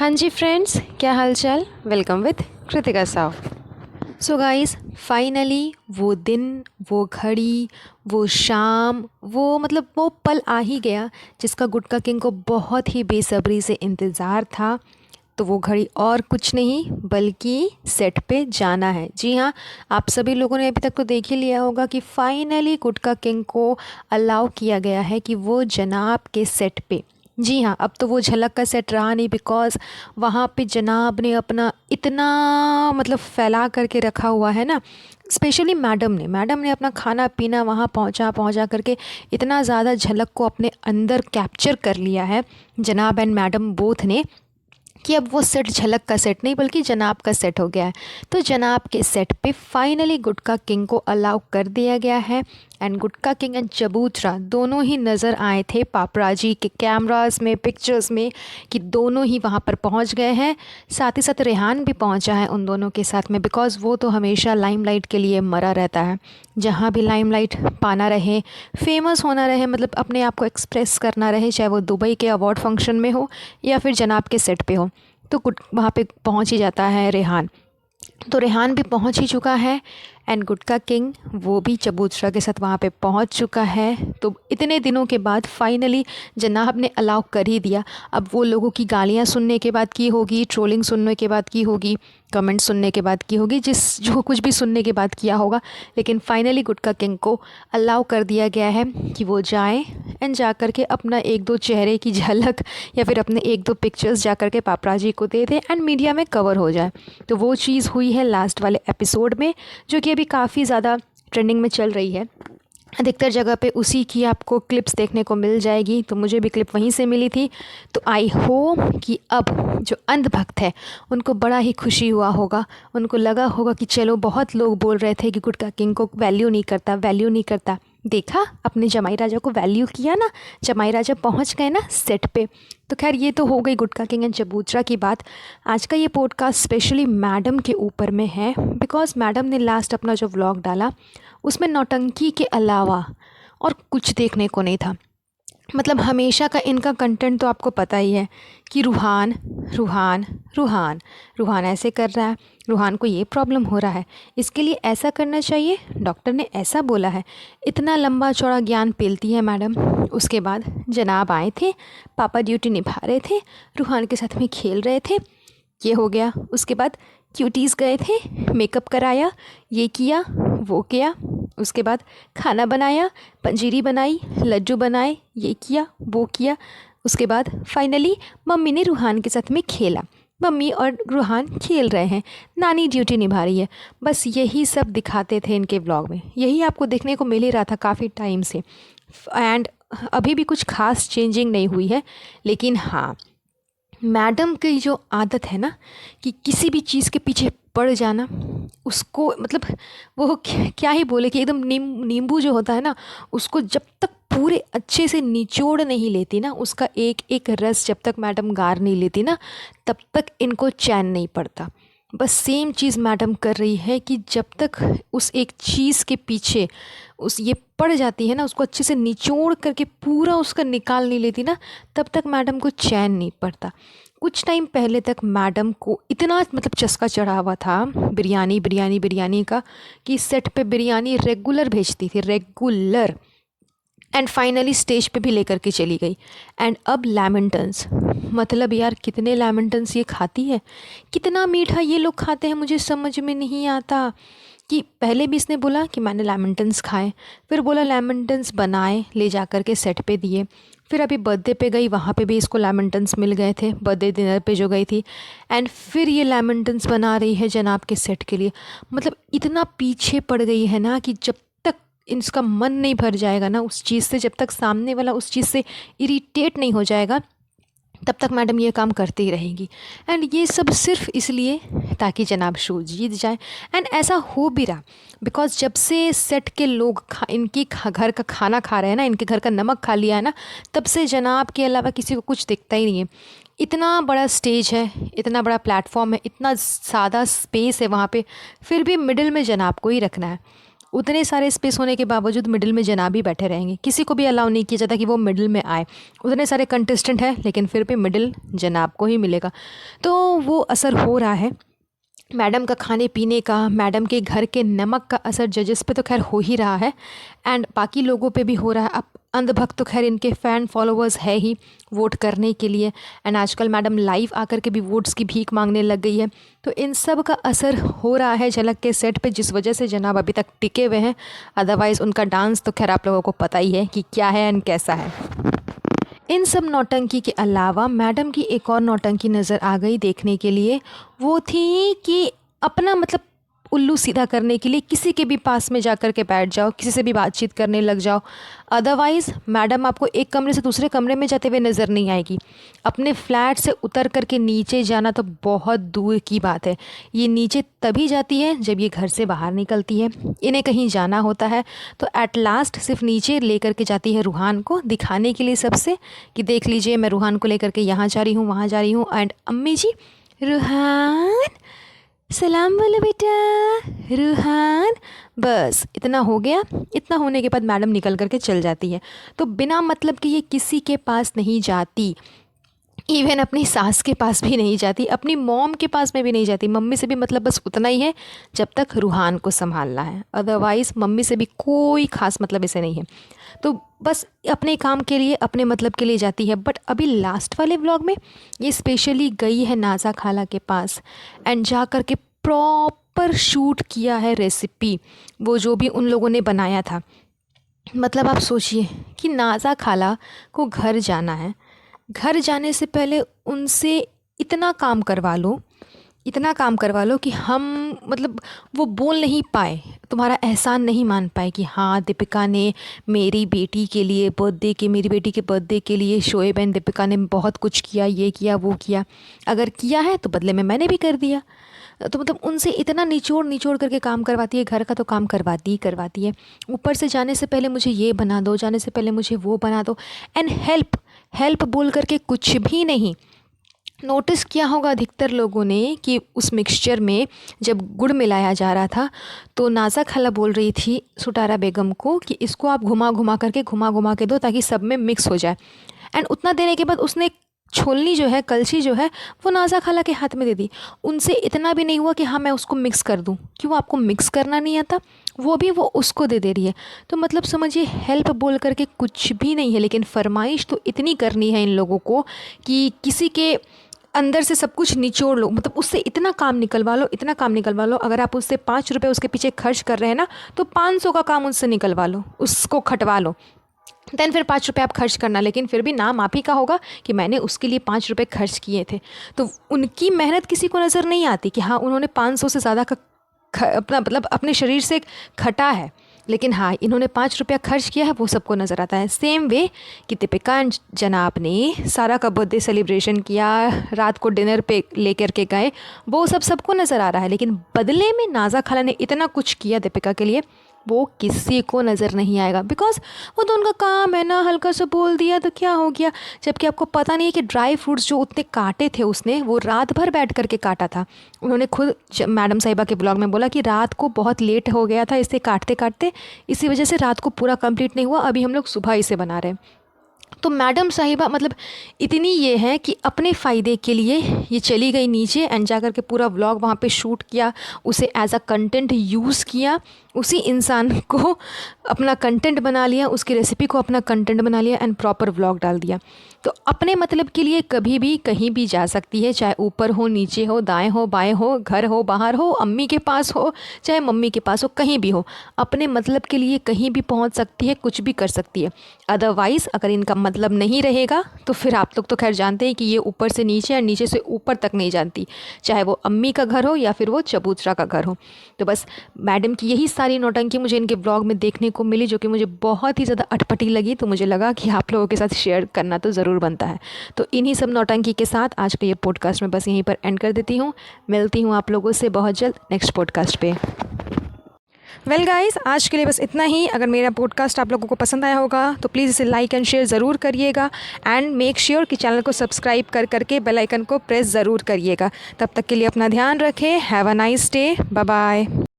हाँ जी फ्रेंड्स, क्या हाल चाल। Welcome with Kritika Sao. So guys, finally वो दिन, वो घड़ी, वो शाम, वो पल आ ही गया जिसका गुटका किंग को बहुत ही बेसब्री से इंतज़ार था। तो वो घड़ी और कुछ नहीं बल्कि सेट पे जाना है। जी हाँ, आप सभी लोगों ने अभी तक तो देख ही लिया होगा कि फाइनली गुटका किंग को अलाउ किया गया है कि वो जनाब के सेट पे। जी हाँ, अब तो वो झलक का सेट रहा नहीं, बिकॉज़ वहाँ पे जनाब ने अपना इतना फैला करके रखा हुआ है ना। स्पेशली मैडम ने अपना खाना पीना वहाँ पहुँचा पहुँचा करके इतना ज़्यादा झलक को अपने अंदर कैप्चर कर लिया है, जनाब एंड मैडम बोथ ने, कि अब वो सेट झलक का सेट नहीं बल्कि जनाब का सेट हो गया है। तो जनाब के सेट पे फाइनली गुटका किंग को अलाउ कर दिया गया है। एंड गुटका किंग एंड चबूतरा दोनों ही नज़र आए थे पापराजी के कैमरास में, पिक्चर्स में, कि दोनों ही वहाँ पर पहुँच गए हैं। साथ ही साथ रेहान भी पहुँचा है उन दोनों के साथ में, बिकॉज़ वो तो हमेशा लाइमलाइट के लिए मरा रहता है। जहाँ भी लाइमलाइट पाना रहे, फेमस होना रहे, मतलब अपने आप को एक्सप्रेस करना रहे, चाहे वो दुबई के अवार्ड फंक्शन में हो या फिर जनाब के सेट पे हो, तो वहाँ पे पहुँच ही जाता है रेहान। तो रेहान भी पहुँच ही चुका है एंड गुटका किंग वो भी चबूतरा के साथ वहाँ पे पहुँच चुका है। तो इतने दिनों के बाद फाइनली जनाब ने अलाउ कर ही दिया। अब वो लोगों की गालियाँ सुनने के बाद की होगी, ट्रोलिंग सुनने के बाद की होगी, कमेंट सुनने के बाद की होगी, जो कुछ भी सुनने के बाद किया होगा, लेकिन फाइनली गुटका किंग को अलाउ कर दिया गया है कि वो जाए एंड जा कर के अपना एक दो चेहरे की झलक या फिर अपने एक दो पिक्चर्स जा कर के पापराजी को दे दे एंड मीडिया में कवर हो जाए। तो वो चीज़ हुई है लास्ट वाले एपिसोड में, जो कि अभी काफ़ी ज़्यादा ट्रेंडिंग में चल रही है। अधिकतर जगह पे उसी की आपको क्लिप्स देखने को मिल जाएगी, तो मुझे भी क्लिप वहीं से मिली थी। तो आई होप कि अब जो अंधभक्त है उनको बड़ा ही खुशी हुआ होगा, उनको लगा होगा कि चलो, बहुत लोग बोल रहे थे कि गुटका किंग को वैल्यू नहीं करता, वैल्यू नहीं करता, देखा अपने जमाई राजा को वैल्यू किया ना, जमाई राजा पहुंच गए ना सेट पे। तो खैर, ये तो हो गई गुटका किंग एंड चबूतरा की बात। आज का ये पॉडकास्ट स्पेशली मैडम के ऊपर में है, बिकॉज़ मैडम ने लास्ट अपना जो व्लॉग डाला उसमें नौटंकी के अलावा और कुछ देखने को नहीं था। मतलब हमेशा का इनका कंटेंट तो आपको पता ही है कि रूहान रूहान रूहान रूहान ऐसे कर रहा है, रूहान को ये प्रॉब्लम हो रहा है, इसके लिए ऐसा करना चाहिए, डॉक्टर ने ऐसा बोला है। इतना लंबा चौड़ा ज्ञान पेलती है मैडम। उसके बाद जनाब आए थे, पापा ड्यूटी निभा रहे थे, रूहान के साथ में खेल रहे थे, ये हो गया। उसके बाद क्यूटीज़ गए थे, मेकअप कराया, ये किया वो किया। उसके बाद खाना बनाया, पंजीरी बनाई, लड्डू बनाए, ये किया वो किया। उसके बाद फाइनली मम्मी ने रूहान के साथ में खेला, मम्मी और रूहान खेल रहे हैं, नानी ड्यूटी निभा रही है। बस यही सब दिखाते थे इनके व्लॉग में, यही आपको देखने को मिल ही रहा था काफ़ी टाइम से। एंड अभी भी कुछ खास चेंजिंग नहीं हुई है। लेकिन हाँ, मैडम की जो आदत है ना कि किसी भी चीज़ के पीछे पड़ जाना, उसको वो क्या ही बोले कि एकदम नींबू जो होता है ना, उसको जब तक पूरे अच्छे से निचोड़ नहीं लेती ना, उसका एक एक रस जब तक मैडम गार नहीं लेती ना, तब तक इनको चैन नहीं पड़ता। बस सेम चीज़ मैडम कर रही है कि जब तक उस एक चीज़ के पीछे उस ये पड़ जाती है ना, उसको अच्छे से निचोड़ करके पूरा उसका निकाल नहीं लेती ना, तब तक मैडम को चैन नहीं पड़ता। कुछ टाइम पहले तक मैडम को इतना चस्का चढ़ा हुआ था बिरयानी बिरयानी बिरयानी का, कि सेट पे बिरयानी रेगुलर भेजती थी, रेगुलर। एंड फाइनली स्टेज पे भी लेकर के चली गई। एंड अब लेमन-टन्स, मतलब यार कितने लेमन-टन्स ये खाती है, कितना मीठा ये लोग खाते हैं, मुझे समझ में नहीं आता। कि पहले भी इसने बोला कि मैंने लेमन-टन्स खाए, फिर बोला लेमन-टन्स बनाए, ले जा कर के सेट पे दिए, फिर अभी बर्थडे पे गई, वहाँ पे भी इसको लेमन-टन्स मिल गए थे, बर्थडे डिनर पे जो गई थी। एंड फिर ये लेमन-टन्स बना रही है जनाब के सेट के लिए। मतलब इतना पीछे पड़ गई है ना कि जब तक इसका मन नहीं भर जाएगा ना उस चीज़ से, जब तक सामने वाला उस चीज़ से इरिटेट नहीं हो जाएगा, तब तक मैडम ये काम करती ही रहेगी। एंड ये सब सिर्फ इसलिए ताकि जनाब शो जीत जाए। एंड ऐसा हो भी रहा, बिकॉज़ जब से सेट के लोग घर का खाना खा रहे हैं ना, इनके घर का नमक खा लिया है ना, तब से जनाब के अलावा किसी को कुछ दिखता ही नहीं है। इतना बड़ा स्टेज है, इतना बड़ा प्लेटफॉर्म है, इतना सादा स्पेस है वहाँ पे, फिर भी मिडिल में जनाब को ही रखना है। उतने सारे स्पेस होने के बावजूद मिडिल में जनाब ही बैठे रहेंगे, किसी को भी अलाउ नहीं किया जाता कि वो मिडिल में आए। उतने सारे कंटेस्टेंट हैं लेकिन फिर भी मिडिल जनाब को ही मिलेगा। तो वो असर हो रहा है मैडम का खाने पीने का, मैडम के घर के नमक का असर जजेस पे तो खैर हो ही रहा है एंड बाकी लोगों पे भी हो रहा है। अब अंधभक्त तो खैर इनके फ़ैन फॉलोअर्स है ही वोट करने के लिए एंड आजकल मैडम लाइव आकर के भी वोट्स की भीख मांगने लग गई है। तो इन सब का असर हो रहा है झलक के सेट पे, जिस वजह से जनाब अभी तक टिके हुए हैं। अदरवाइज़ उनका डांस तो खैर आप लोगों को पता ही है कि क्या है एंड कैसा है। इन सब नौटंकी के अलावा मैडम की एक और नौटंकी नज़र आ गई देखने के लिए। वो थी कि अपना मतलब उल्लू सीधा करने के लिए किसी के भी पास में जा कर के बैठ जाओ, किसी से भी बातचीत करने लग जाओ। अदरवाइज़ मैडम आपको एक कमरे से दूसरे कमरे में जाते हुए नज़र नहीं आएगी। अपने फ्लैट से उतर कर के नीचे जाना तो बहुत दूर की बात है। ये नीचे तभी जाती है जब ये घर से बाहर निकलती है, इन्हें कहीं जाना होता है तो एट लास्ट सिर्फ नीचे लेकर के जाती है रूहान को, दिखाने के लिए सबसे कि देख लीजिए मैं रूहान को लेकर के यहाँ जा रही हूँ, वहाँ जा रही हूँ। एंड अम्मी जी रूहान सलाम बोलो बेटा रूहान, बस इतना हो गया। इतना होने के बाद मैडम निकल करके चल जाती है। तो बिना मतलब कि ये किसी के पास नहीं जाती, इवन अपनी सास के पास भी नहीं जाती, अपनी मॉम के पास में भी नहीं जाती। मम्मी से भी मतलब बस उतना ही है जब तक रूहान को संभालना है, अदरवाइज़ मम्मी से भी कोई ख़ास मतलब इसे नहीं है। तो बस अपने काम के लिए अपने मतलब के लिए जाती है। बट अभी लास्ट वाले व्लॉग में ये स्पेशली गई है नाज़ा खाला के पास एंड जा कर के प्रॉपर शूट किया है रेसिपी, वो जो भी उन लोगों ने बनाया था। मतलब आप सोचिए कि नाज़ा खाला को घर जाना है, घर जाने से पहले उनसे इतना काम करवा लो कि हम मतलब वो बोल नहीं पाए, तुम्हारा एहसान नहीं मान पाए कि हाँ दीपिका ने मेरी बेटी के लिए मेरी बेटी के बर्थडे के लिए शोएब एंड दीपिका ने बहुत कुछ किया, ये किया वो किया। अगर किया है तो बदले में मैंने भी कर दिया। तो मतलब उनसे इतना निचोड़ करके काम करवाती है, घर का तो काम करवाती है। ऊपर से जाने से पहले मुझे ये बना दो, जाने से पहले मुझे वो बना दो एंड हेल्प बोल करके कुछ भी नहीं। नोटिस किया होगा अधिकतर लोगों ने कि उस मिक्सचर में जब गुड़ मिलाया जा रहा था तो नाज़ा खाला बोल रही थी सुटारा बेगम को कि इसको आप घुमा घुमा के दो ताकि सब में मिक्स हो जाए। एंड उतना देने के बाद उसने छोलनी जो है, कलछी जो है, वो नाज़ा खाला के हाथ में दे दी। उनसे इतना भी नहीं हुआ कि हाँ मैं उसको मिक्स कर दूँ, क्यों आपको मिक्स करना नहीं आता, वो भी वो उसको दे रही है। तो मतलब समझिए हेल्प बोल करके कुछ भी नहीं है, लेकिन फरमाइश तो इतनी करनी है इन लोगों को कि किसी के अंदर से सब कुछ निचोड़ लो, मतलब उससे इतना काम निकलवा लो। अगर आप उससे 5 रुपये उसके पीछे खर्च कर रहे हैं ना, तो 500 का काम उससे निकलवा लो, उसको खटवा लो, देन फिर 5 रुपये आप खर्च करना। लेकिन फिर भी नाम आप ही का होगा कि मैंने उसके लिए 5 रुपये खर्च किए थे। तो उनकी मेहनत किसी को नज़र नहीं आती कि हाँ उन्होंने 500 से ज़्यादा का अपना मतलब अपने शरीर से खटा है, लेकिन हाँ इन्होंने 5 रुपया खर्च किया है, वो सबको नज़र आता है। सेम वे कि दीपिका जनाब ने सारा का बर्थडे सेलिब्रेशन किया, रात को डिनर पे लेकर के गए, वो सबको नज़र आ रहा है। लेकिन बदले में नाज़ा खाला ने इतना कुछ किया दीपिका के लिए, वो किसी को नज़र नहीं आएगा, बिकॉज वो तो उनका काम है ना, हल्का सा बोल दिया तो क्या हो गया। जबकि आपको पता नहीं है कि ड्राई फ्रूट्स जो उतने काटे थे उसने, वो रात भर बैठ करके काटा था। उन्होंने खुद मैडम साहिबा के ब्लॉग में बोला कि रात को बहुत लेट हो गया था इसे काटते काटते, इसी वजह से रात को पूरा कंप्लीट नहीं हुआ, अभी हम लोग सुबह इसे बना रहे हैं। तो मैडम साहिबा मतलब इतनी ये है कि अपने फ़ायदे के लिए ये चली गई नीचे एंड जा कर के पूरा व्लॉग वहाँ पे शूट किया, उसे एज अ कंटेंट यूज़ किया, उसी इंसान को अपना कंटेंट बना लिया, उसकी रेसिपी को अपना कंटेंट बना लिया एंड प्रॉपर व्लॉग डाल दिया। तो अपने मतलब के लिए कभी भी कहीं भी जा सकती है, चाहे ऊपर हो, नीचे हो, दाएं हो, बाएं हो, घर हो, बाहर हो, अम्मी के पास हो, चाहे मम्मी के पास हो, कहीं भी हो, अपने मतलब के लिए कहीं भी पहुंच सकती है, कुछ भी कर सकती है। अदरवाइज़ अगर इनका मतलब नहीं रहेगा तो फिर आप लोग तो खैर जानते हैं कि ये ऊपर से नीचे और नीचे से ऊपर तक नहीं जानती, चाहे वो अम्मी का घर हो या फिर वो चबूतरा का घर हो। तो बस मैडम की यही सारी नौटंकी मुझे इनके ब्लॉग में देखने को मिली, जो कि मुझे बहुत ही ज़्यादा अटपटी लगी। तो मुझे लगा कि आप लोगों के साथ शेयर करना तो ज़रूर बनता है। तो इन्हीं सब नौटंकी के साथ आज का ये पॉडकास्ट मैं बस यहीं पर एंड कर देती हूँ। मिलती हूँ आप लोगों से बहुत जल्द नेक्स्ट पॉडकास्ट पे। वेल गाइस, आज के लिए बस इतना ही। अगर मेरा पॉडकास्ट आप लोगों को पसंद आया होगा तो प्लीज़ इसे लाइक एंड शेयर ज़रूर करिएगा एंड मेक श्योर कि चैनल को सब्सक्राइब करके बेल आइकन को प्रेस ज़रूर करिएगा। तब तक के लिए अपना ध्यान रखें। Have a nice day, bye bye.